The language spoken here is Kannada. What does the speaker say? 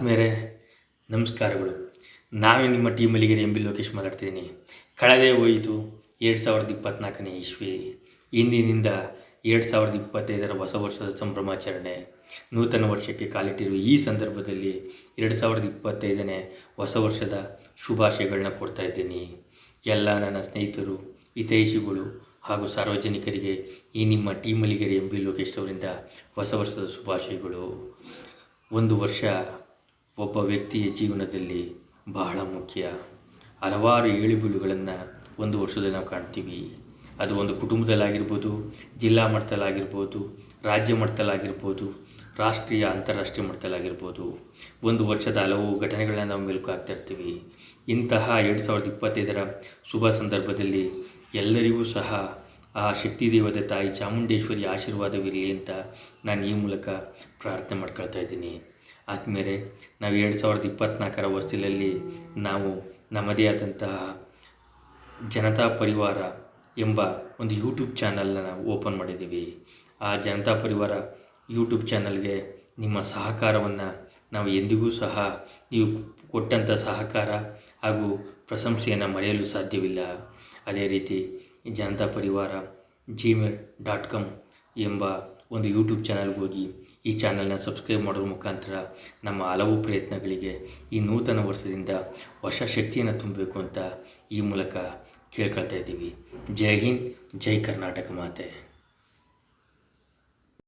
ಆತ್ಮೀಯರೇ ನಮಸ್ಕಾರಗಳು. ನಾವೇ ನಿಮ್ಮ ಟೀಮಲ್ಲಿಗೆ ಎಂ ಬಿ ಲೋಕೇಶ್ ಮಾತಾಡ್ತಿದ್ದೀನಿ. ಕಳೆದೇ ಹೋಯಿತು 2024ನೇ ಇಸ್ವಿ. ಇಂದಿನಿಂದ 2025ರ ಹೊಸ ವರ್ಷದ ಸಂಭ್ರಮಾಚರಣೆ, ನೂತನ ವರ್ಷಕ್ಕೆ ಕಾಲಿಟ್ಟಿರುವ ಈ ಸಂದರ್ಭದಲ್ಲಿ 2025ನೇ ಹೊಸ ವರ್ಷದ ಶುಭಾಶಯಗಳನ್ನ ಕೊಡ್ತಾ ಇದ್ದೀನಿ. ಎಲ್ಲ ನನ್ನ ಸ್ನೇಹಿತರು, ಹಿತೈಷಿಗಳು ಹಾಗೂ ಸಾರ್ವಜನಿಕರಿಗೆ ಈ ನಿಮ್ಮ ಟೀಮಲ್ಲಿಗೆ ಎಂ ಬಿ ಲೋಕೇಶ್ ಅವರಿಂದ ಹೊಸ ವರ್ಷದ ಶುಭಾಶಯಗಳು. ಒಂದು ವರ್ಷ ಒಬ್ಬ ವ್ಯಕ್ತಿಯ ಜೀವನದಲ್ಲಿ ಬಹಳ ಮುಖ್ಯ. ಹಲವಾರು ಏಳುಬೀಳುಗಳನ್ನು ಒಂದು ವರ್ಷದಲ್ಲಿ ನಾವು ಕಾಣ್ತೀವಿ. ಅದು ಒಂದು ಕುಟುಂಬದಲ್ಲಾಗಿರ್ಬೋದು, ಜಿಲ್ಲಾ ಮಟ್ಟದಲ್ಲಾಗಿರ್ಬೋದು, ರಾಜ್ಯ ಮಟ್ಟದಲ್ಲಾಗಿರ್ಬೋದು, ರಾಷ್ಟ್ರೀಯ ಅಂತಾರಾಷ್ಟ್ರೀಯ ಮಟ್ಟದಲ್ಲಾಗಿರ್ಬೋದು. ಒಂದು ವರ್ಷದ ಹಲವು ಘಟನೆಗಳನ್ನ ನಾವು ಮೆಲುಕು ಹಾಕ್ತಾ ಇರ್ತೀವಿ. ಇಂತಹ 2025ರ ಶುಭ ಸಂದರ್ಭದಲ್ಲಿ ಎಲ್ಲರಿಗೂ ಸಹ ಆ ಶಕ್ತಿ ದೇವತೆ ತಾಯಿ ಚಾಮುಂಡೇಶ್ವರಿ ಆಶೀರ್ವಾದವಿರಲಿ ಅಂತ ನಾನು ಈ ಮೂಲಕ ಪ್ರಾರ್ಥನೆ ಮಾಡ್ಕೊಳ್ತಾ ಇದ್ದೀನಿ. ಆದಮೇಲೆ ನಾವು 2024ರ ಹೊಸ್ತಿಲಲ್ಲಿ ನಾವು ನಮ್ಮದೇ ಆದಂತಹ ಜನತಾ ಪರಿವಾರ ಎಂಬ ಒಂದು ಯೂಟ್ಯೂಬ್ ಚಾನಲ್ನ ನಾವು ಓಪನ್ ಮಾಡಿದ್ದೀವಿ. ಆ ಜನತಾ ಪರಿವಾರ ಯೂಟ್ಯೂಬ್ ಚಾನಲ್ಗೆ ನಿಮ್ಮ ಸಹಕಾರವನ್ನು ನಾವು ಎಂದಿಗೂ ಸಹ ನೀವು ಕೊಟ್ಟಂಥ ಸಹಕಾರ ಹಾಗೂ ಪ್ರಶಂಸೆಯನ್ನು ಮರೆಯಲು ಸಾಧ್ಯವಿಲ್ಲ. ಅದೇ ರೀತಿ ಜನತಾ ಪರಿವಾರ gmail.com ಎಂಬ ಒಂದು ಯೂಟ್ಯೂಬ್ ಚಾನಲ್ಗೆ ಹೋಗಿ ಈ ಚಾನಲ್ನ ಸಬ್ಸ್ಕ್ರೈಬ್ ಮಾಡೋದ್ರ ಮುಖಾಂತರ ನಮ್ಮ ಹಲವು ಪ್ರಯತ್ನಗಳಿಗೆ ಈ ನೂತನ ವರ್ಷದಿಂದ ಹೊಸ ಶಕ್ತಿಯನ್ನು ತುಂಬಬೇಕು ಅಂತ ಈ ಮೂಲಕ ಕೇಳ್ಕೊಳ್ತಾ ಇದ್ದೀವಿ. ಜೈ ಹಿಂದ್, ಜೈ ಕರ್ನಾಟಕ ಮಾತೆ.